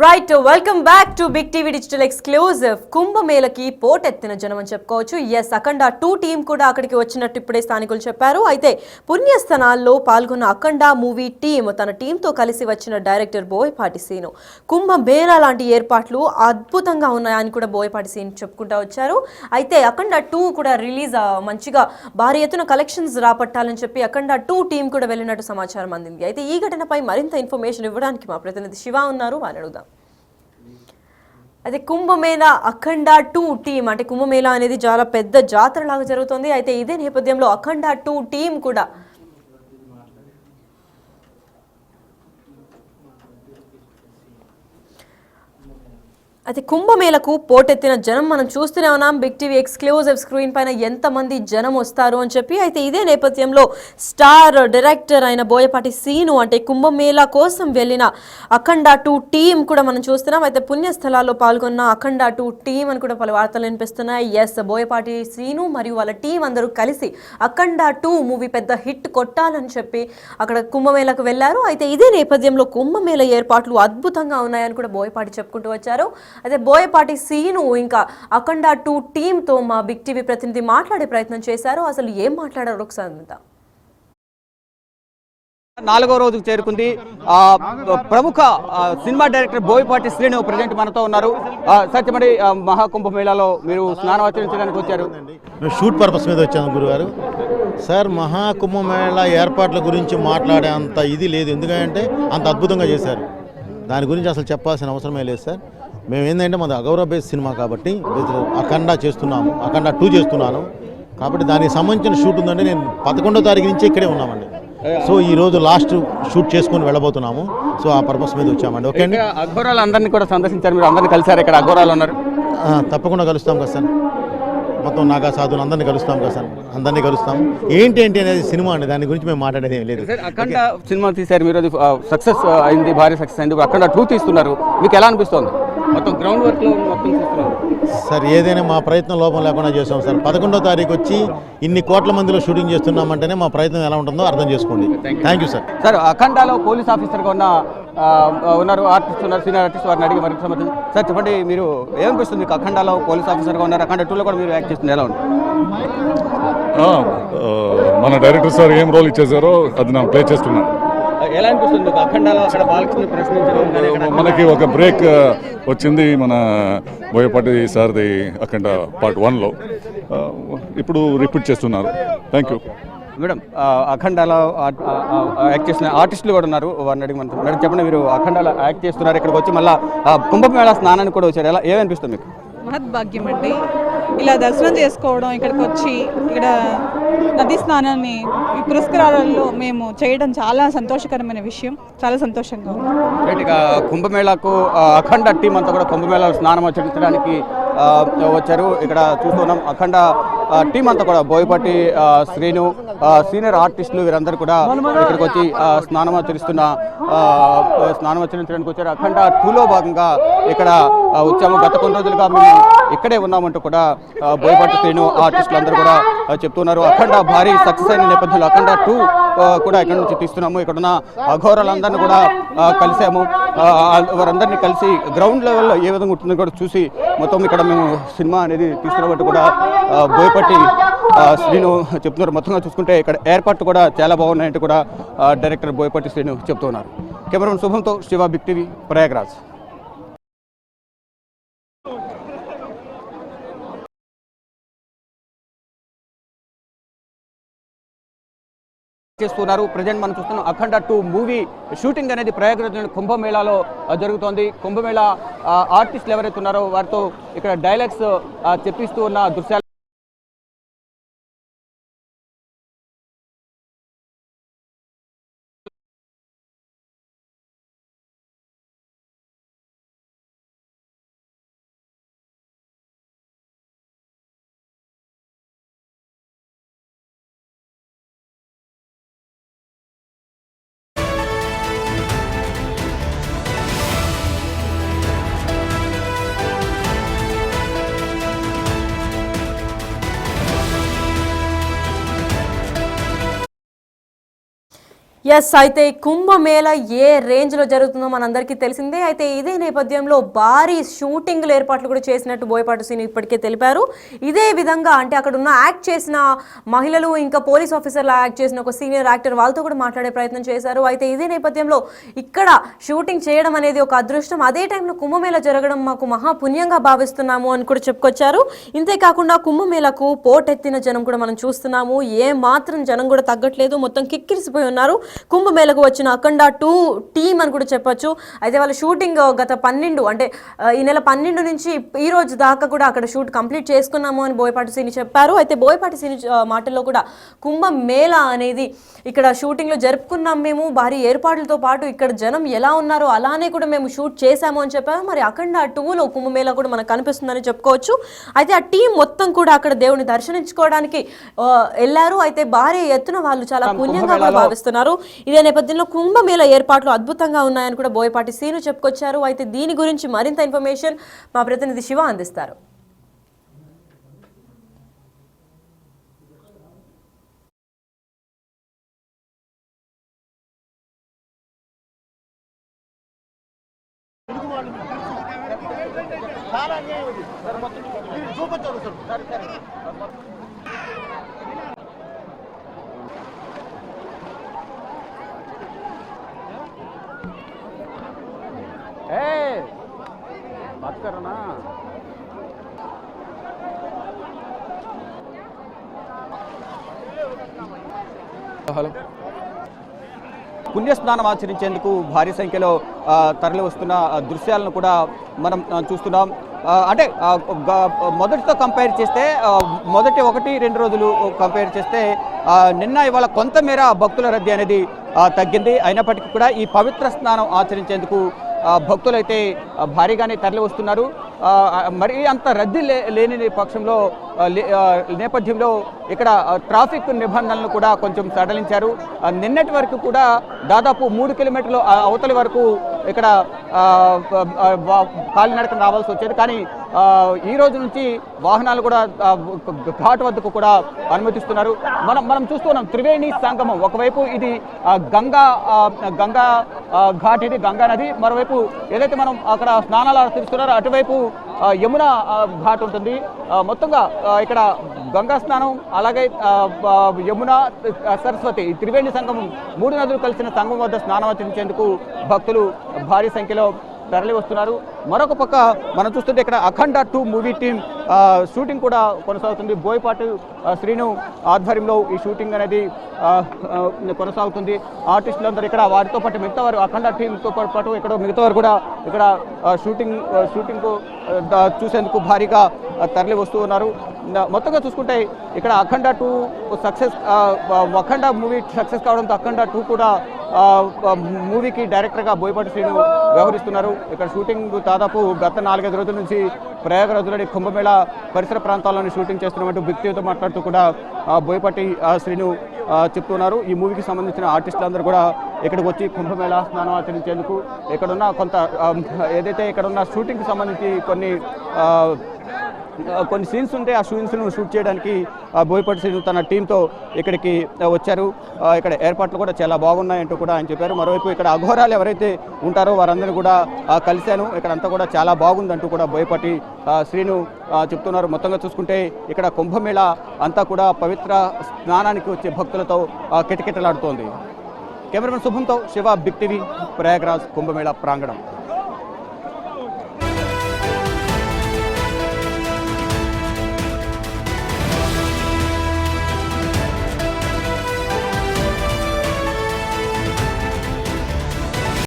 Right welcome back to big TV digital exclusive. కుంభమేళకి పోటెత్తిన జనం అని చెప్పుకోవచ్చు. ఎస్, అఖండ 2 టీం కూడా అక్కడికి వచ్చినట్టు ఇప్పుడే స్థానికులు చెప్పారు. అయితే పుణ్యస్థానాల్లో పాల్గొన్న అఖండ మూవీ టీం తన టీంతో కలిసి వచ్చిన డైరెక్టర్ బోయపాటి సీను కుంభమేళ లాంటి ఏర్పాట్లు అద్భుతంగా ఉన్నాయని కూడా బోయపాటి సీను చెప్పుకుంటూ వచ్చారు. అయితే అఖండ 2 కూడా రిలీజ్ మంచిగా భారీ ఎత్తున కలెక్షన్స్ రాపట్టాలని చెప్పి అఖండ 2 టీం కూడా వెళ్ళినట్టు సమాచారం అందింది. అయితే ఈ ఘటనపై మరింత ఇన్ఫర్మేషన్ ఇవ్వడానికి మా ప్రతినిధి శివ ఉన్నారు, వారిని అడుగుదాం. అయితే కుంభమేళ అఖండ 2 టీం, అంటే కుంభమేళ అనేది చాలా పెద్ద జాతర లాగా జరుగుతుంది. అయితే ఇదే నేపథ్యంలో అఖండ 2 టీం కూడా అయితే కుంభమేళకు పోటెత్తిన జనం మనం చూస్తూనే ఉన్నాం. బిగ్ టీవీ ఎక్స్క్లూజివ్ స్క్రీన్ పైన ఎంతమంది జనం వస్తారు అని చెప్పి. అయితే ఇదే నేపథ్యంలో స్టార్ డైరెక్టర్ అయిన బోయపాటి సీను అంటే కుంభమేళ కోసం వెళ్ళిన అఖండ 2 టీం కూడా మనం చూస్తున్నాం. అయితే పుణ్యస్థలాల్లో పాల్గొన్న అఖండ 2 టీం అని కూడా పలు వార్తలు వినిపిస్తున్నాయి. ఎస్, బోయపాటి సీను మరియు వాళ్ళ టీం అందరూ కలిసి అఖండ 2 మూవీ పెద్ద హిట్ కొట్టాలని చెప్పి అక్కడ కుంభమేళకు వెళ్లారు. అయితే ఇదే నేపథ్యంలో కుంభమేళ ఏర్పాట్లు అద్భుతంగా ఉన్నాయని కూడా బోయపాటి చెప్పుకుంటూ వచ్చారు. అయితే బోయపాటి సీను ఇంకా అఖండ 2 టీంతో మా బిగ్ టీవీ ప్రతినిధి మాట్లాడే ప్రయత్నం చేశారు. అసలు ఏం మాట్లాడారు ఒకసారి అంతా. 4వ రోజుకు చేరుకుంది. ప్రముఖ cinema director Boyapati Srinu present మనతో ఉన్నారు. సార్ చెప్పండి, మహాకుంభమేళాలో మీరు స్నానమాచరించడానికి వచ్చారు. షూట్ పర్పస్ మీద వచ్చాను గురుగారు. సార్, మహాకుంభమేళ ఏర్పాట్ల గురించి మాట్లాడే అంత ఇది లేదు, ఎందుకంటే అంత అద్భుతంగా చేశారు. దాని గురించి అసలు చెప్పాల్సిన అవసరమే లేదు సార్. మేము ఏంటంటే మాది అగౌరవ బేస్ సినిమా కాబట్టి అఖండ చేస్తున్నాము, అఖండ 2 చేస్తున్నాను కాబట్టి దానికి సంబంధించిన షూట్ ఉందంటే నేను 11వ తారీఖు నుంచి ఇక్కడే ఉన్నామండి. సో ఈ రోజు లాస్ట్ షూట్ చేసుకొని వెళ్ళబోతున్నాము. సో ఆ పర్పస్ మీద వచ్చామండి. ఓకే అండి. అఘోరాలు అందరినీ కూడా సందర్శించారు, మీరు అందరినీ కలిసారు. ఇక్కడ అఘోరాలు ఉన్నారు. తప్పకుండా కలుస్తాం కదా సార్. మొత్తం నాగా సాధువులు అందరినీ కలుస్తాం కదా సార్. అందరినీ కలుస్తాం. ఏంటి అనేది సినిమా అండి, దాని గురించి మేము మాట్లాడేది ఏం లేదు. అఖండ సినిమా తీశారు మీరు, సక్సెస్ అయింది, భారీ సక్సెస్ అయింది. అఖండ 2 తీస్తున్నారు, మీకు ఎలా అనిపిస్తుంది? మొత్తం గ్రౌండ్ వర్క్లో మొత్తం చూస్తున్నారు సార్. ఏదైనా మా ప్రయత్నం లోపం లేకుండా చేస్తాం సార్. 11వ తారీఖు వచ్చి ఇన్ని కోట్ల మందిలో షూటింగ్ చేస్తున్నామంటేనే మా ప్రయత్నం ఎలా ఉంటుందో అర్థం చేసుకోండి. Thank you sir. సార్, అఖండలో పోలీస్ ఆఫీసర్గా ఉన్నారు, ఆర్టిస్ట్ ఉన్నారు, సీనియర్ ఆర్టిస్ట్, వారిని అడిగి మరింత సంబంధించి. సార్ చెప్పండి, మీరు ఏమనిపిస్తుంది? మీకు అఖండలో పోలీస్ ఆఫీసర్గా ఉన్నారు, అఖండ 2లో కూడా మీరు యాక్ట్ చేస్తుంది, ఎలా ఉంది? మన డైరెక్టర్ సార్ ఏం రోల్ ఇచ్చేసారో అది నేను ప్లే చేస్తున్నాను. ఎలా అనిపిస్తుంది అఖండలో అక్కడ బాలకృష్ణ ప్రశ్నించడం? మనకి ఒక బ్రేక్ వచ్చింది మన బోయపాటి సార్ది అఖండ పార్ట్ 1లో. ఇప్పుడు రిపీట్ చేస్తున్నారు. Thank you madam. అఖండలో యాక్ట్ చేసిన ఆర్టిస్టులు కూడా ఉన్నారు, వారిని అడిగి మనం. మేడం చెప్పండి, మీరు అఖండలో యాక్ట్ చేస్తున్నారు, ఇక్కడికి వచ్చి మళ్ళీ కుంభమేళ స్నానానికి కూడా వచ్చారు, ఎలా ఏమనిపిస్తుంది మీకు? మహద్భాగ్యం అండి, ఇలా దర్శనం చేసుకోవడం, ఇక్కడికి వచ్చి ఇక్కడ నదీ స్నానాన్ని ఈ పురస్కారాలలో మేము చేయడం చాలా సంతోషకరమైన విషయం. చాలా సంతోషంగా ఉంది. ఇక కుంభమేళకు అఖండ టీం అంతా కూడా కుంభమేళ స్నానం ఆచరించడానికి వచ్చారు. ఇక్కడ చూస్తున్నాం అఖండ టీం అంతా కూడా బోయపాటి శ్రీను, సీనియర్ ఆర్టిస్టులు, వీరందరూ కూడా ఇక్కడికి వచ్చి స్నానం ఆచరించడానికి వచ్చారు. అఖండ 2లో భాగంగా ఇక్కడ వచ్చాము. గత కొన్ని రోజులుగా మేము ఇక్కడే ఉన్నామంటూ కూడా బోయపాటి శ్రీను ఆర్టిస్టులు అందరూ కూడా చెప్తున్నారు. అఖండ భారీ సక్సెస్ అయిన నేపథ్యంలో అఖండ 2 కూడా ఇక్కడ నుంచి తీస్తున్నాము. ఇక్కడున్న అఘోరాలందరినీ కూడా కలిసాము. వారందరినీ కలిసి గ్రౌండ్ లెవెల్లో ఏ విధంగా ఉంటుందో కూడా చూసి మొత్తం ఇక్కడ మేము సినిమా అనేది తీస్తున్నట్టు కూడా బోయపాటి శ్రీను చెప్తున్నారు. మొత్తంగా చూసుకుంటే ఇక్కడ ఏర్పాట్లు కూడా చాలా బాగున్నాయంటూ కూడా డైరెక్టర్ బోయపాటి శ్రీను చెప్తున్నారు. కెమెరామెన్ శుభంతో శివ, బిగ్ టీవీ, ప్రయాగ్రాజ్. చేస్తున్నారు. ప్రజెంట్ మనం చూస్తున్నాం అఖండ 2 మూవీ షూటింగ్ అనేది ప్రయాగ్రాజ్ కుంభమేళాలో జరుగుతోంది. కుంభమేళ ఆర్టిస్టులు ఎవరైతే ఉన్నారో వారితో ఇక్కడ డైలాగ్స్ చెప్పిస్తూ ఉన్న దృశ్యాలు ఎస్, అయితే కుంభమేళ ఏ రేంజ్లో జరుగుతుందో మనందరికీ తెలిసిందే. అయితే ఇదే నేపథ్యంలో భారీ షూటింగ్లు ఏర్పాట్లు కూడా చేసినట్టు బోయపాటి శ్రీను ఇప్పటికే తెలిపారు. ఇదే విధంగా అంటే అక్కడ ఉన్న యాక్ట్ చేసిన మహిళలు ఇంకా పోలీస్ ఆఫీసర్లా యాక్ట్ చేసిన ఒక సీనియర్ యాక్టర్ వాళ్ళతో కూడా మాట్లాడే ప్రయత్నం చేశారు. అయితే ఇదే నేపథ్యంలో ఇక్కడ షూటింగ్ చేయడం అనేది ఒక అదృష్టం, అదే టైంలో కుంభమేళ జరగడం మాకు మహాపుణ్యంగా భావిస్తున్నాము అని కూడా చెప్పుకొచ్చారు. ఇంతేకాకుండా కుంభమేళకు పోటెత్తిన జనం కూడా మనం చూస్తున్నాము. ఏ మాత్రం జనం కూడా తగ్గట్లేదు, మొత్తం కిక్కిరిసిపోయి ఉన్నారు. కుంభమేళకు వచ్చిన అఖండ 2 టీమ్ అని కూడా చెప్పొచ్చు. అయితే వాళ్ళ షూటింగ్ గత 12 అంటే ఈ నెల 12 నుంచి ఈ రోజు దాకా కూడా అక్కడ షూట్ కంప్లీట్ చేసుకున్నాము అని బోయపాటి శ్రీని చెప్పారు. అయితే బోయపాటి శ్రీని మాటల్లో కూడా కుంభమేళ అనేది ఇక్కడ షూటింగ్లో జరుపుకున్నాం మేము, భారీ ఏర్పాట్లతో పాటు ఇక్కడ జనం ఎలా ఉన్నారో అలానే కూడా మేము షూట్ చేశాము అని చెప్పారు. మరి అఖండ 2లో కుంభమేళ కూడా మనకు కనిపిస్తుందని చెప్పుకోవచ్చు. అయితే ఆ టీం మొత్తం కూడా అక్కడ దేవుని దర్శించుకోవడానికి వెళ్ళారు. అయితే భారీ ఎత్తున వాళ్ళు చాలా పుణ్యంగా కూడా భావిస్తున్నారు. ఇదే నేపథ్యంలో కుంభమేళ ఏర్పాట్లు అద్భుతంగా ఉన్నాయని కూడా బోయపాటి శ్రీను చెప్పుకొచ్చారు. అయితే దీని గురించి మరింత ఇన్ఫర్మేషన్ మా ప్రతినిధి శివ అందిస్తారు. बात कर ना హలో. పుణ్యస్నానం ఆచరించేందుకు భారీ సంఖ్యలో తరలి వస్తున్న దృశ్యాలను కూడా మనం చూస్తున్నాం. అంటే మొదటితో కంపేర్ చేస్తే మొదటి 1-2 రోజులు కంపేర్ చేస్తే నిన్న ఇవాళ కొంతమేర భక్తుల రద్దీ అనేది తగ్గింది. అయినప్పటికీ కూడా ఈ పవిత్ర స్నానం ఆచరించేందుకు భక్తులైతే భారీగానే తరలి వస్తున్నారు. మరి అంత రద్దీ లేని పక్షంలో నేపథ్యంలో ఇక్కడ ట్రాఫిక్ నిబంధనలను కూడా కొంచెం సడలించారు. నిన్నటి వరకు కూడా దాదాపు 3 కిలోమీటర్లు అవతలి వరకు ఇక్కడ కాలినడకన రావాల్సి వచ్చేది. కానీ ఈ రోజు నుంచి వాహనాలు కూడా ఘాట్ వద్దకు కూడా అనుమతిస్తున్నారు. మనం చూస్తున్నాం త్రివేణి సంగమం. ఒకవైపు ఇది గంగా ఘాట్, ఇది గంగా నది. మరోవైపు ఏదైతే మనం అక్కడ స్నానాలు ఆచరిస్తున్నారో అటువైపు యమున ఘాట్ ఉంటుంది. మొత్తంగా ఇక్కడ గంగా స్నానం, అలాగే యమున, సరస్వతి, త్రివేణి సంగమం 3 నదులు కలిసిన సంగమం వద్ద స్నానం ఆచరించేందుకు భక్తులు భారీ సంఖ్యలో తరలి వస్తున్నారు. మరొక పక్క మనం చూస్తుంటే ఇక్కడ అఖండ 2 మూవీ టీం షూటింగ్ కూడా కొనసాగుతుంది. బోయపాటి శ్రీను ఆధ్వర్యంలో ఈ షూటింగ్ అనేది కొనసాగుతుంది. ఆర్టిస్టులందరూ ఇక్కడ వారితో పాటు మిగతా వారు అఖండ టీంతో పాటు ఇక్కడ మిగతా వారు కూడా ఇక్కడ షూటింగ్ చూసేందుకు భారీగా తరలి వస్తూ ఉన్నారు. మొత్తంగా చూసుకుంటే ఇక్కడ అఖండ 2 సక్సెస్, అఖండ మూవీ సక్సెస్ కావడంతో అఖండ 2 కూడా మూవీకి డైరెక్టర్గా బోయపాటి శ్రీను వ్యవహరిస్తున్నారు. ఇక్కడ షూటింగ్ దాదాపు గత 4-5 రోజుల నుంచి ప్రయాగరాజ్లోని కుంభమేళ పరిసర ప్రాంతాల్లోని షూటింగ్ చేస్తున్నట్టు వ్యక్తితో మాట్లాడుతూ కూడా బోయపాటి శ్రీను చెప్తున్నారు. ఈ మూవీకి సంబంధించిన ఆర్టిస్టులందరూ కూడా ఇక్కడికి వచ్చి కుంభమేళ స్నానం ఆచరించేందుకు ఇక్కడున్న ఏదైతే ఇక్కడున్న షూటింగ్కి సంబంధించి కొన్ని సీన్స్ ఉంటే ఆ సీన్స్ను షూట్ చేయడానికి బోయపాటి శ్రీను తన టీంతో ఇక్కడికి వచ్చారు. ఇక్కడ ఏర్పాట్లు కూడా చాలా బాగున్నాయంటూ కూడా ఆయన చెప్పారు. మరోవైపు ఇక్కడ అఘోరాలు ఎవరైతే ఉంటారో వారందరినీ కూడా కలిశాను, ఇక్కడ అంతా కూడా చాలా బాగుందంటూ కూడా బోయపాటి శ్రీను చెప్తున్నారు. మొత్తంగా చూసుకుంటే ఇక్కడ కుంభమేళ అంతా కూడా పవిత్ర స్నానానికి వచ్చే భక్తులతో కిటకిటలాడుతోంది. కెమెరామెన్ శుభంతో శివ, బిగ్ టీవీ, ప్రయాగ్రాజ్ కుంభమేళ ప్రాంగణం.